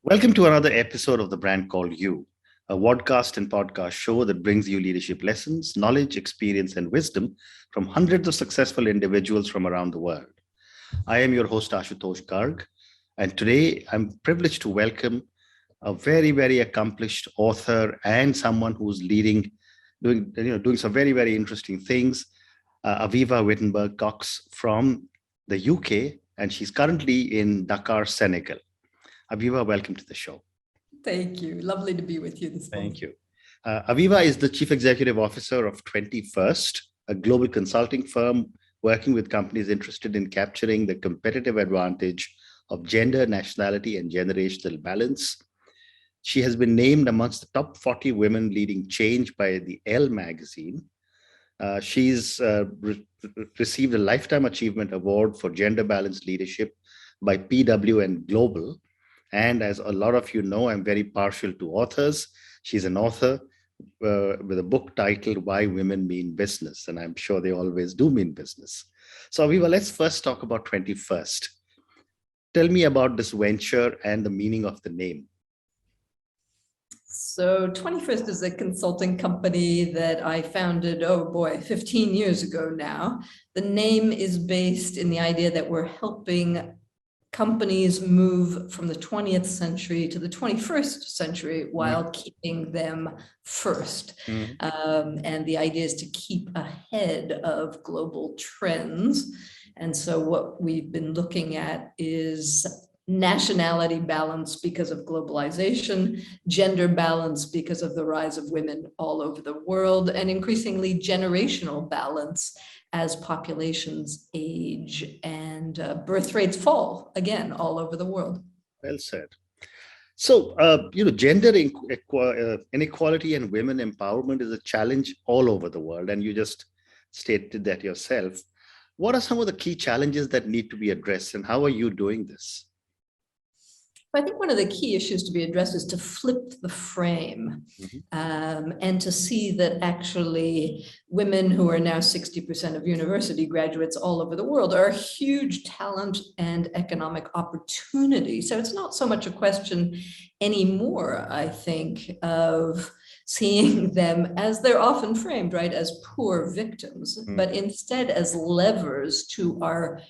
Welcome to another episode of The Brand Called You, a vodcast and podcast show that brings you leadership lessons, knowledge, experience, and wisdom from hundreds of successful individuals from around the world. I am your host, Ashutosh Garg, and today I'm privileged to welcome a very accomplished author and someone who's doing some very interesting things, Avivah Wittenberg Cox from the UK, and she's currently in Dakar, Senegal. Avivah, welcome to the show. Thank you. Lovely to be with you this morning. Thank you. Avivah is the Chief Executive Officer of 21st, a global consulting firm working with companies interested in capturing the competitive advantage of gender, nationality, and generational balance. She has been named amongst the top 40 women leading change by the Elle magazine. She's received a Lifetime Achievement Award for Gender Balanced Leadership by PWN Global. And as a lot of you know, I'm very partial to authors. She's an author with a book titled Why Women Mean Business. And I'm sure they always do mean business. So Avivah, let's first talk about 21st. Tell me about this venture and the meaning of the name. So 21st is a consulting company that I founded, 15 years ago now. The name is based in the idea that we're helping companies move from the 20th century to the 21st century while keeping them first. And the idea is to keep ahead of global trends. And so what we've been looking at is nationality balance because of globalization, gender balance because of the rise of women all over the world, and increasingly generational balance as populations age and birth rates fall again all over the world. Well said. So, gender inequality and women empowerment is a challenge all over the world, and you just stated that yourself. What are some of the key challenges that need to be addressed, and how are you doing this? I think one of the key issues to be addressed is to flip the frame and to see that actually women who are now 60% of university graduates all over the world are a huge talent and economic opportunity. So it's not so much a question anymore, I think, of seeing them as they're often framed, right, as poor victims, but instead as levers to our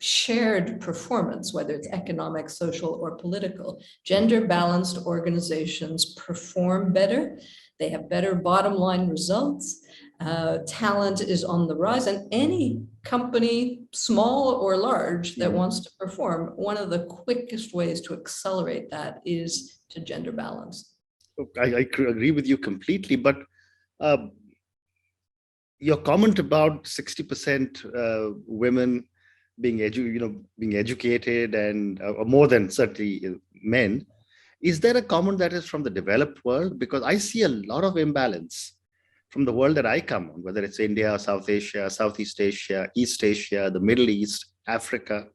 shared performance, whether it's economic, social, or political. Gender balanced organizations perform better. They have better bottom line results. Talent is on the rise, and any company, small or large, that wants to perform, one of the quickest ways to accelerate that is to gender balance. I agree with you completely, but your comment about 60% women being educated and more than certainly men, is there a comment that is from the developed world? Because I see a lot of imbalance from the world that I come on, whether it's India, South Asia, Southeast Asia, East Asia, the Middle East, Africa.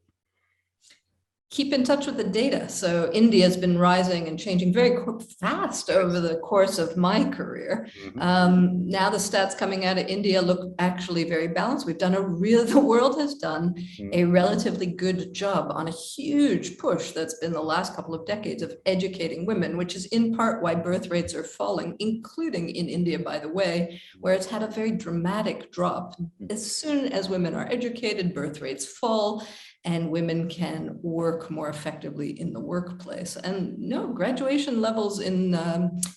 Keep in touch with the data. So India has been rising and changing very fast over the course of my career. Now the stats coming out of India look actually very balanced. The world has done a relatively good job on a huge push that's been the last couple of decades of educating women, which is in part why birth rates are falling, including in India, by the way, where it's had a very dramatic drop. As soon as women are educated, birth rates fall, and women can work more effectively in the workplace. And no, graduation levels in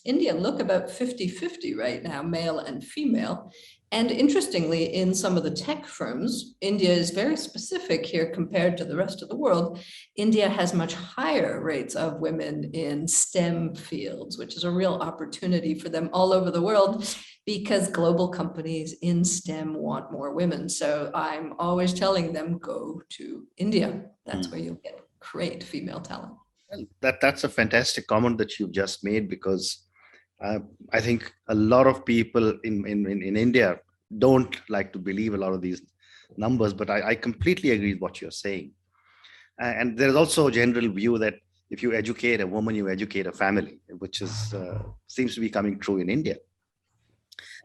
India look about 50-50 right now, male and female. And interestingly, in some of the tech firms, India is very specific here compared to the rest of the world. India has much higher rates of women in STEM fields, which is a real opportunity for them all over the world, because global companies in STEM want more women. So I'm always telling them, go to India. That's where you'll get great female talent. Well, that's a fantastic comment that you've just made, because I think a lot of people in India don't like to believe a lot of these numbers, but I completely agree with what you're saying. And there's also a general view that if you educate a woman, you educate a family, which is seems to be coming true in India.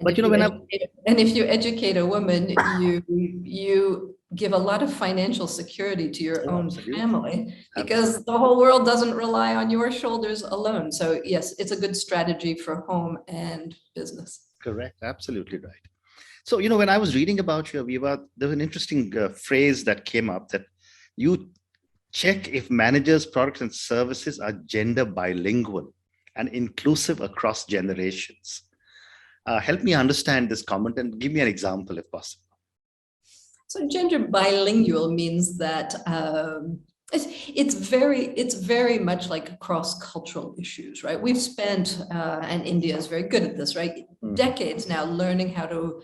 But if you educate a woman, you give a lot of financial security to your own family, because Absolutely. the whole world doesn't rely on your shoulders alone. So yes, it's a good strategy for home and business. Correct. Absolutely right. So, when I was reading about you, Avivah, there was an interesting phrase that came up, that you check if managers' products and services are gender bilingual and inclusive across generations. Help me understand this comment and give me an example if possible. So gender bilingual means that it's very much like cross-cultural issues, right? We've spent, and India is very good at this, right? Decades now learning how to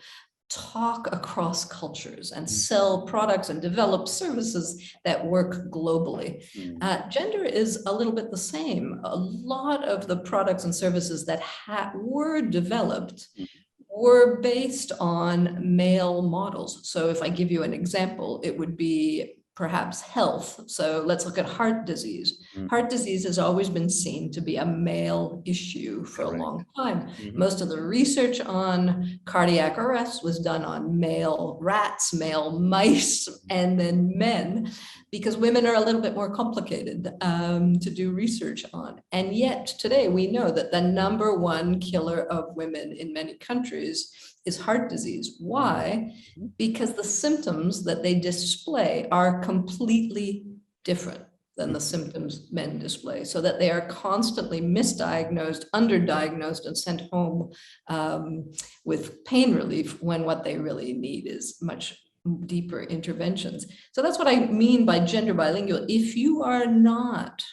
talk across cultures and sell products and develop services that work globally. Gender is a little bit the same. A lot of the products and services that were developed were based on male models. So if I give you an example, it would be perhaps health. So let's look at heart disease. Heart disease has always been seen to be a male issue for a long time. Most of the research on cardiac arrest was done on male rats, male mice, and then men, because women are a little bit more complicated to do research on. And yet today we know that the #1 killer of women in many countries is heart disease. Why? Because the symptoms that they display are completely different than the symptoms men display, so that they are constantly misdiagnosed, underdiagnosed, and sent home with pain relief, when what they really need is much deeper interventions. So that's what I mean by gender bilingual. If you are not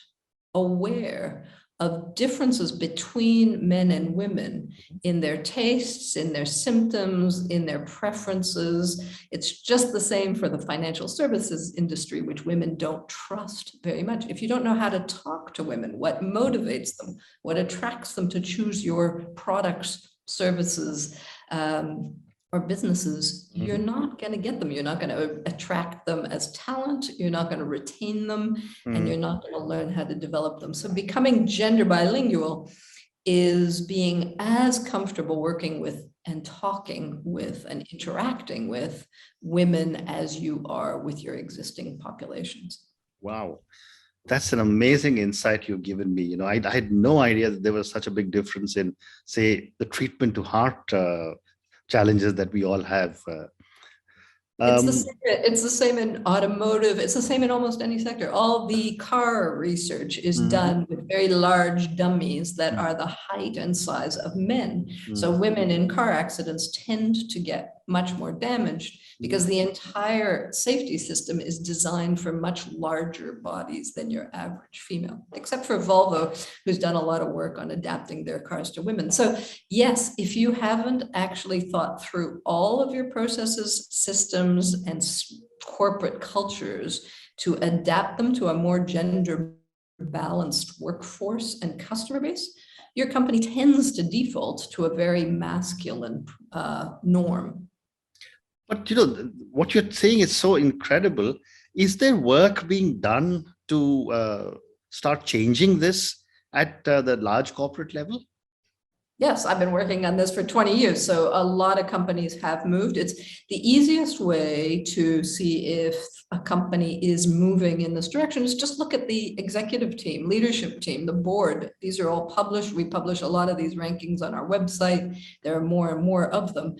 aware of differences between men and women in their tastes, in their symptoms, in their preferences, it's just the same for the financial services industry, which women don't trust very much. If you don't know how to talk to women, what motivates them, what attracts them to choose your products, services, or businesses, you're not going to get them. You're not going to attract them as talent. You're not going to retain them, and you're not going to learn how to develop them. So becoming gender bilingual is being as comfortable working with and talking with and interacting with women as you are with your existing populations. Wow. That's an amazing insight you've given me. I had no idea that there was such a big difference in, say, the treatment to heart challenges that we all have. It's the same in automotive. It's the same in almost any sector. All the car research is done with very large dummies that are the height and size of men. So women in car accidents tend to get much more damaged because the entire safety system is designed for much larger bodies than your average female, except for Volvo, who's done a lot of work on adapting their cars to women. So yes, if you haven't actually thought through all of your processes, systems, and corporate cultures to adapt them to a more gender balanced workforce and customer base, your company tends to default to a very masculine norm. But what you're saying is so incredible. Is there work being done to start changing this at the large corporate level? Yes, I've been working on this for 20 years. So a lot of companies have moved. It's the easiest way to see if a company is moving in this direction is just look at the executive team, leadership team, the board. These are all published. We publish a lot of these rankings on our website. There are more and more of them.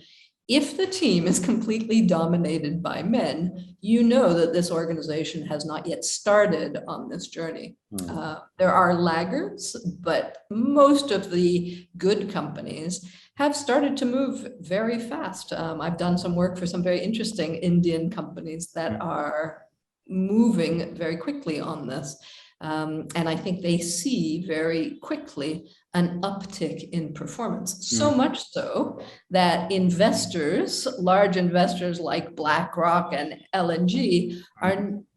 If the team is completely dominated by men, you know that this organization has not yet started on this journey. There are laggards, but most of the good companies have started to move very fast. I've done some work for some very interesting Indian companies that are moving very quickly on this. And I think they see very quickly an uptick in performance. So much so that investors, large investors like BlackRock and LNG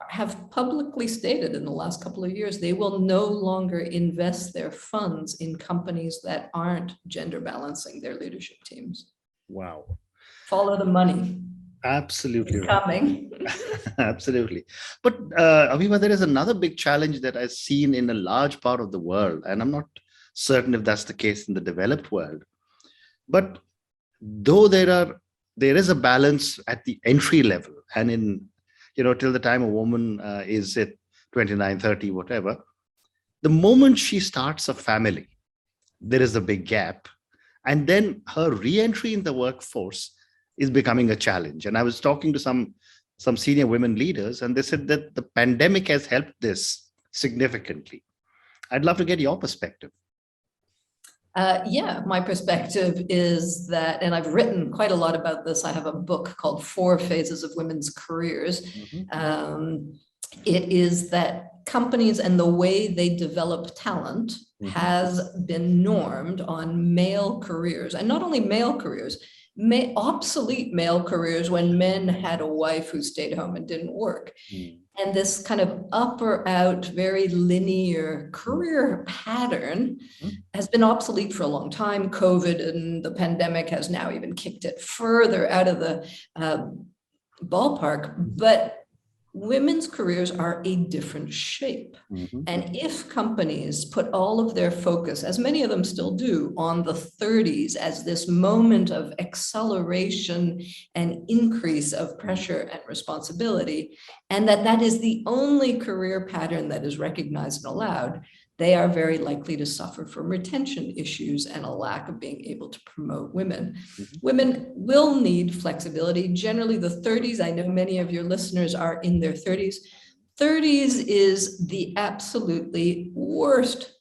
have publicly stated in the last couple of years, they will no longer invest their funds in companies that aren't gender balancing their leadership teams. Wow. Follow the money. Absolutely. It's coming. Absolutely. But Avivah, there is another big challenge that I've seen in a large part of the world, and I'm not certain if that's the case in the developed world. But though there is a balance at the entry level and in till the time a woman is at 29, 30, whatever. The moment she starts a family, there is a big gap. And then her re-entry in the workforce is becoming a challenge. And I was talking to some senior women leaders, and they said that the pandemic has helped this significantly. I'd love to get your perspective. Yeah, my perspective is that, and I've written quite a lot about this. I have a book called 4 Phases of Women's Careers. It is that companies and the way they develop talent has been normed on male careers, and not only male careers, obsolete male careers when men had a wife who stayed home and didn't work. And this kind of up or out, very linear career pattern has been obsolete for a long time. COVID and the pandemic has now even kicked it further out of the ballpark. But women's careers are a different shape. And if companies put all of their focus, as many of them still do, on the 30s as this moment of acceleration and increase of pressure and responsibility, and that is the only career pattern that is recognized and allowed, they are very likely to suffer from retention issues and a lack of being able to promote women. Women will need flexibility. Generally, the 30s, I know many of your listeners are in their 30s. 30s is the absolutely worst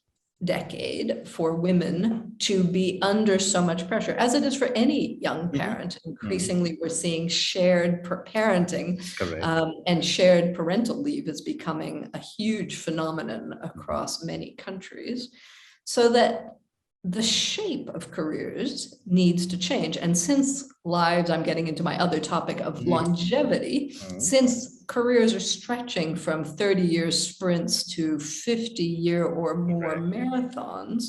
decade for women to be under so much pressure, as it is for any young parent. Increasingly, we're seeing shared parenting, and shared parental leave is becoming a huge phenomenon across many countries, so that the shape of careers needs to change. And since lives, I'm getting into my other topic of longevity, since careers are stretching from 30-year sprints to 50-year or more marathons,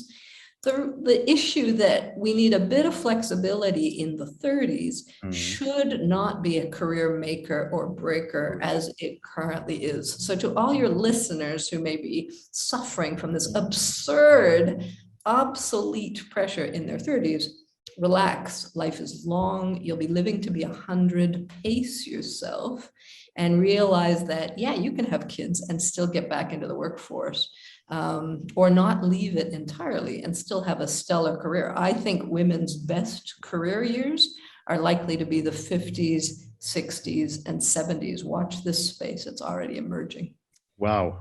the issue that we need a bit of flexibility in the 30s should not be a career maker or breaker as it currently is. So to all your listeners who may be suffering from this absurd, obsolete pressure in their 30s, relax. Life is long. You'll be living to be 100. Pace yourself and realize that, yeah, you can have kids and still get back into the workforce, or not leave it entirely and still have a stellar career. I think women's best career years are likely to be the 50s, 60s, and 70s. Watch this space. It's already emerging. Wow,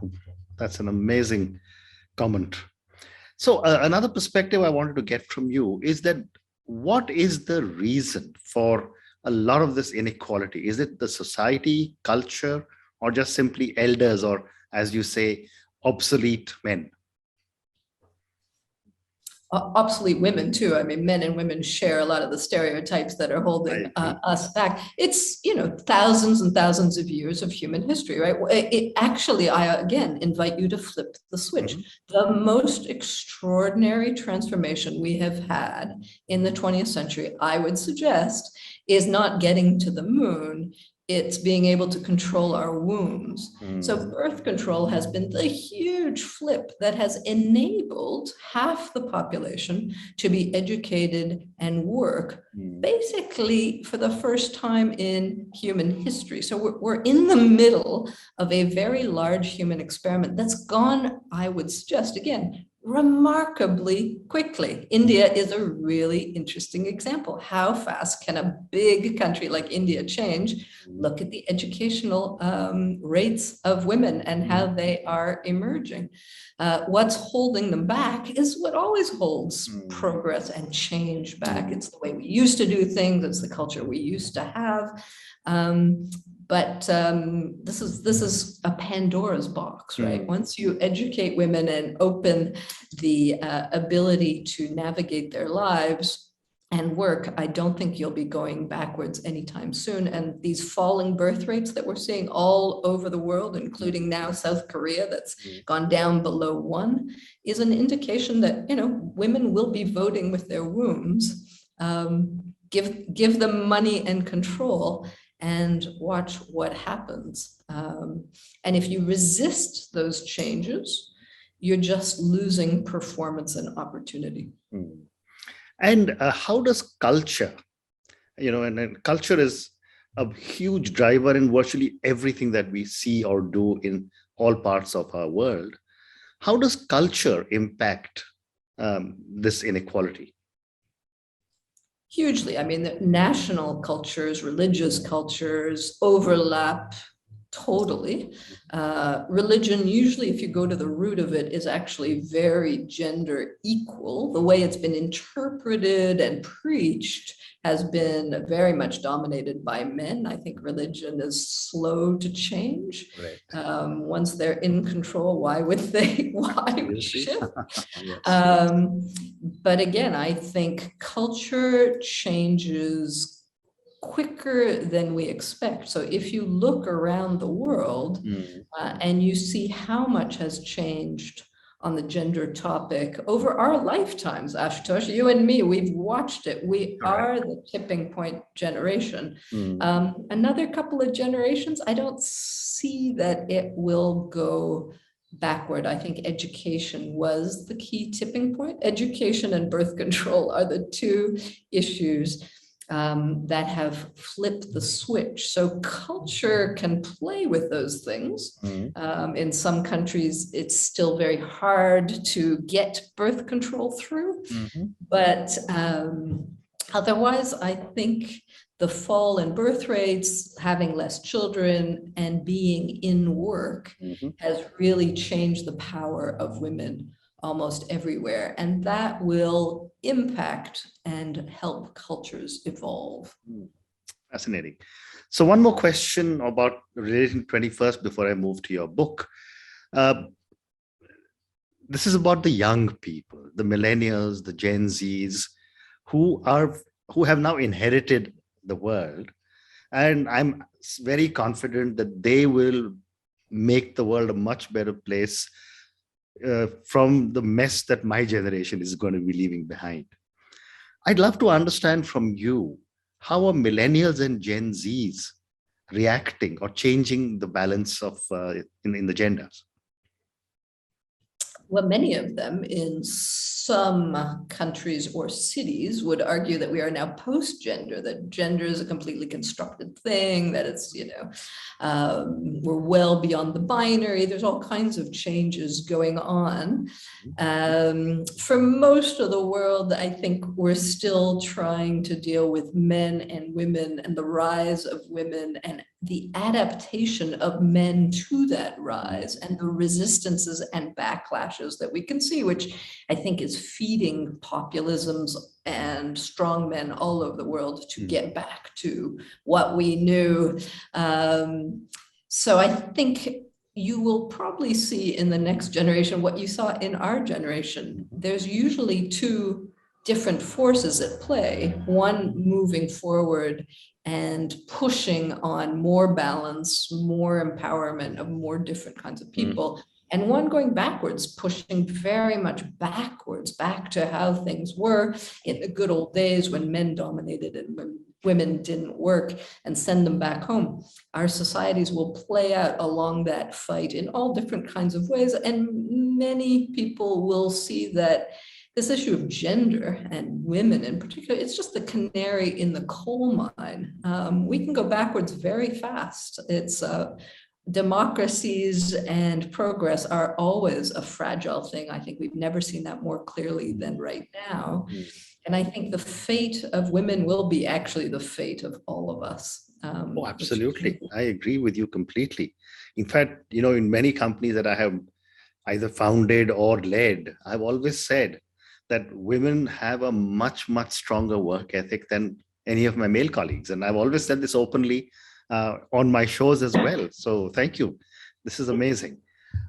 that's an amazing comment. So another perspective I wanted to get from you is that what is the reason for a lot of this inequality? Is it the society, culture, or just simply elders, or as you say, obsolete men? Obsolete women too. I mean, men and women share a lot of the stereotypes that are holding us back. It's, thousands and thousands of years of human history, right? I again invite you to flip the switch. The most extraordinary transformation we have had in the 20th century, I would suggest, is not getting to the moon. It's being able to control our wombs. So birth control has been the huge flip that has enabled half the population to be educated and work, basically for the first time in human history. So we're in the middle of a very large human experiment that's gone, I would suggest, again, remarkably quickly. India is a really interesting example. How fast can a big country like India change? Look at the educational rates of women and how they are emerging. What's holding them back is what always holds progress and change back. It's the way we used to do things. It's the culture we used to have. But this is a Pandora's box, right? Once you educate women and open the ability to navigate their lives and work, I don't think you'll be going backwards anytime soon. And these falling birth rates that we're seeing all over the world, including now South Korea, that's gone down below 1, is an indication that, women will be voting with their wombs. Give them money and control, and watch what happens. And if you resist those changes, you're just losing performance and opportunity. And how does culture, and culture is a huge driver in virtually everything that we see or do in all parts of our world. How does culture impact this inequality? Hugely. I mean, the national cultures, religious cultures overlap totally. Religion, usually, if you go to the root of it, is actually very gender equal. The way it's been interpreted and preached has been very much dominated by men. I think religion is slow to change. Right. Once they're in control, why would they shift? Yes. But again, I think culture changes quicker than we expect. So if you look around the world and you see how much has changed on the gender topic over our lifetimes, Ashutosh, you and me, we've watched it. We are the tipping point generation. Another couple of generations, I don't see that it will go backward. I think education was the key tipping point. Education and birth control are the two issues that have flipped the switch. So culture can play with those things. In some countries, it's still very hard to get birth control through. But otherwise, I think the fall in birth rates, having less children, and being in work has really changed the power of women almost everywhere. And that will impact and help cultures evolve. Fascinating. So one more question about relating 21st before I move to your book. This is about the young people, the millennials, the Gen Zs, who have now inherited the world. And I'm very confident that they will make the world a much better place from the mess that my generation is going to be leaving behind. I'd love to understand from you, how are millennials and Gen Zs reacting or changing the balance of in the genders? Well, many of them in some countries or cities would argue that we are now post-gender, that gender is a completely constructed thing, that it's, we're well beyond the binary. There's all kinds of changes going on. For most of the world, I think we're still trying to deal with men and women and the rise of women and the adaptation of men to that rise and the resistances and backlashes that we can see, which I think is feeding populisms and strong men all over the world to get back to what we knew. So I think you will probably see in the next generation what you saw in our generation. There's usually two different forces at play, one moving forward and pushing on more balance, more empowerment of more different kinds of people, and one going backwards, pushing very much backwards, back to how things were in the good old days when men dominated and when women didn't work, and send them back home. Our societies will play out along that fight in all different kinds of ways, and many people will see that this issue of gender and women in particular, it's just the canary in the coal mine. We can go backwards very fast. It's democracies and progress are always a fragile thing. I think we've never seen that more clearly than right now. And I think the fate of women will be actually the fate of all of us. Oh, absolutely. I agree with you completely. In fact, in many companies that I have either founded or led, I've always said that women have a much, much stronger work ethic than any of my male colleagues. And I've always said this openly on my shows as well. So thank you. This is amazing.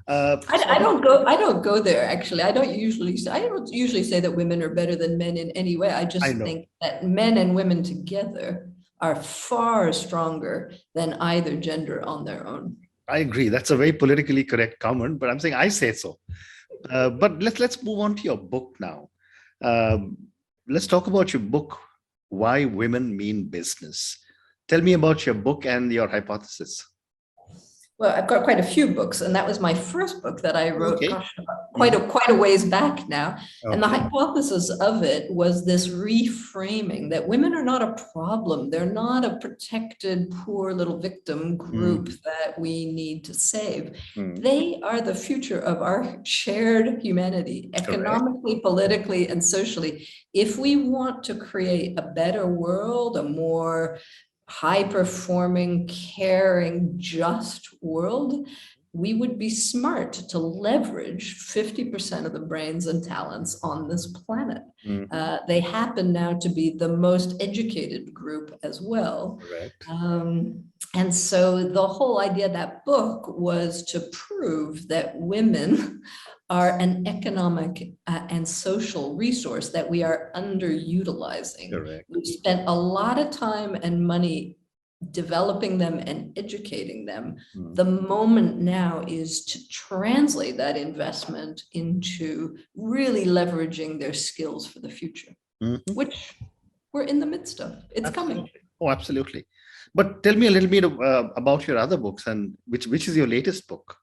I don't go there, actually. I don't usually say that women are better than men in any way. I just think that men and women together are far stronger than either gender on their own. I agree. That's a very politically correct comment, but I'm saying I say so. But let's move on to your book now. Let's talk about your book, Why Women Mean Business. Tell me about your book and your hypothesis. Well, I've got quite a few books, and that was my first book that I wrote, Okay. gosh, quite a ways back now. And the Okay. hypothesis of it was this reframing that women are not a problem. They're not a protected, poor little victim group Mm, that we need to save. mm, They are the future of our shared humanity, correct. economically, politically, and socially. If we want to create a better world, a more high-performing, caring, just world, we would be smart to leverage 50% of the brains and talents on this planet. Mhm. They happen now to be the most educated group as well. Correct. And so the whole idea of that book was to prove that women are an economic and social resource that we are underutilizing. Correct. We've spent a lot of time and money developing them and educating them. Mm. The moment now is to translate that investment into really leveraging their skills for the future, Mhm. which we're in the midst of. It's coming. Absolutely. Oh, absolutely. But tell me a little bit about your other books, and which is your latest book?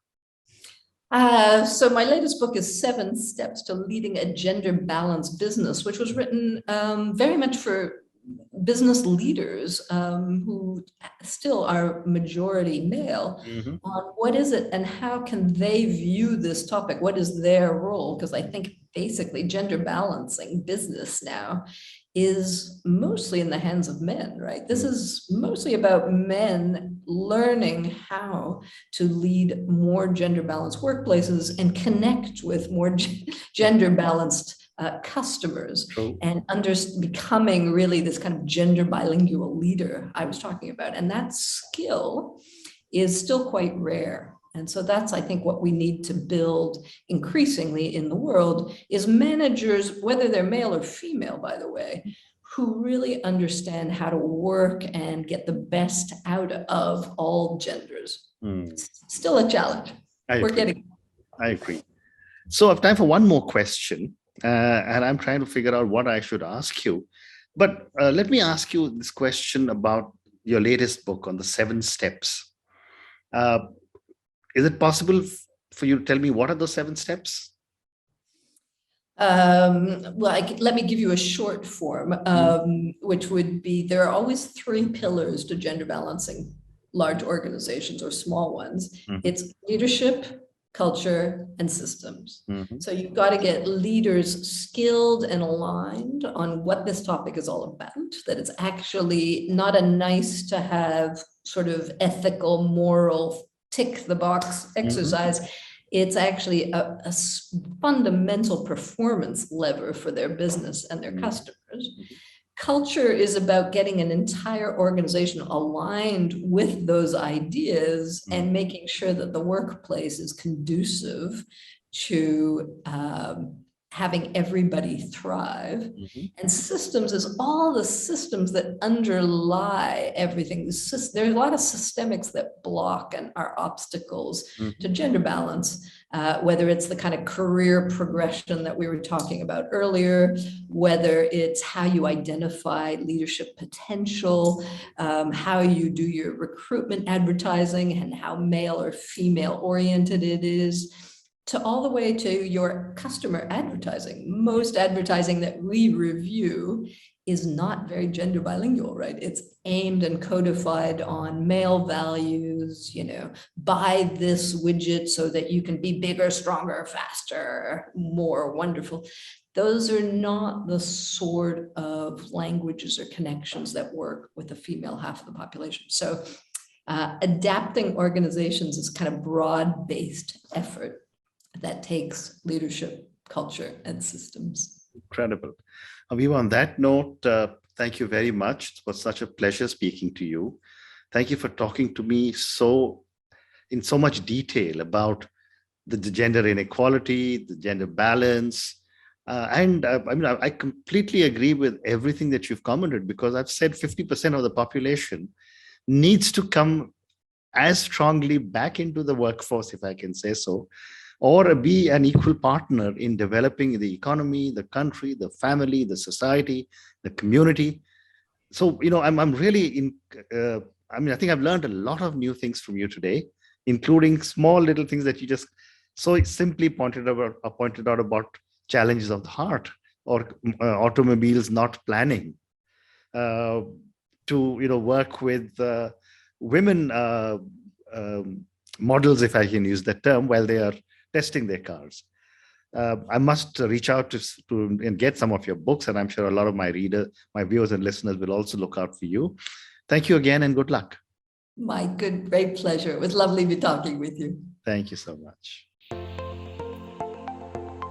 So my latest book is 7 Steps to Leading a Gender Balanced Business, which was written very much for business leaders who still are majority male Mhm. on what is it and how can they view this topic? What is their role? Because I think basically gender balancing business now is mostly in the hands of men, right? This is mostly about men learning how to lead more gender balanced workplaces and connect with more gender balanced customers True. and becoming really this kind of gender bilingual leader I was talking about. And that skill is still quite rare. And so that's, I think, what we need to build increasingly in the world is managers, whether they're male or female, by the way, who really understand how to work and get the best out of all genders. Mm. Still a challenge. I We're agree. getting. I agree. So I have time for one more question, and I'm trying to figure out what I should ask you. But let me ask you this question about your latest book on the 7 steps. Uh, is it possible for you to tell me what are those 7 steps? Let me give you a short form, which would be there are always 3 pillars to gender balancing large organizations or small ones. Mhm. It's leadership, culture, and systems. Mhm. So you've got to get leaders skilled and aligned on what this topic is all about, that it's actually not a nice to have sort of ethical, moral, tick the box exercise. It's actually a fundamental performance lever for their business and their customers. Culture is about getting an entire organization aligned with those ideas and making sure that the workplace is conducive to having everybody thrive. And systems is all the systems that underlie everything. There's a lot of systemics that block and are obstacles to gender balance, whether it's the kind of career progression that we were talking about earlier, whether it's how you identify leadership potential, how you do your recruitment advertising and how male or female oriented it is, to all the way to your customer advertising. Most advertising that we review is not very gender bilingual, right? It's aimed and codified on male values, buy this widget so that you can be bigger, stronger, faster, more wonderful. Those are not the sort of languages or connections that work with the female half of the population. So adapting organizations is kind of broad-based effort that takes leadership, culture, and systems. Incredible. Avivah, on that note, thank you very much. It was such a pleasure speaking to you. Thank you for talking to me in so much detail about the gender inequality, the gender balance. I completely agree with everything that you've commented, because I've said 50% of the population needs to come as strongly back into the workforce, if I can say so, or be an equal partner in developing the economy, the country, the family, the society, the community. So, I'm really I think I've learned a lot of new things from you today. including small little things that you just so simply pointed out about challenges of the heart or automobiles not planning, to work with women models, if I can use that term, while they are testing their cars. I must reach out to and get some of your books, and I'm sure a lot of my viewers and listeners will also look out for you. Thank you again, and good luck. My great pleasure. It was lovely to be talking with you. Thank you so much.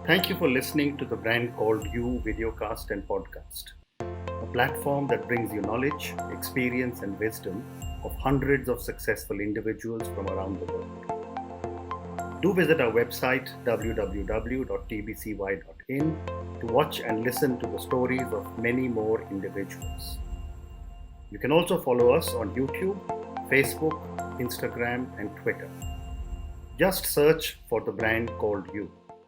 Thank you for listening to the Brand Called You videocast and podcast, a platform that brings you knowledge, experience, and wisdom of hundreds of successful individuals from around the world. Do visit our website www.tbcy.in to watch and listen to the stories of many more individuals. You can also follow us on YouTube, Facebook, Instagram, and Twitter. Just search for the Brand Called You.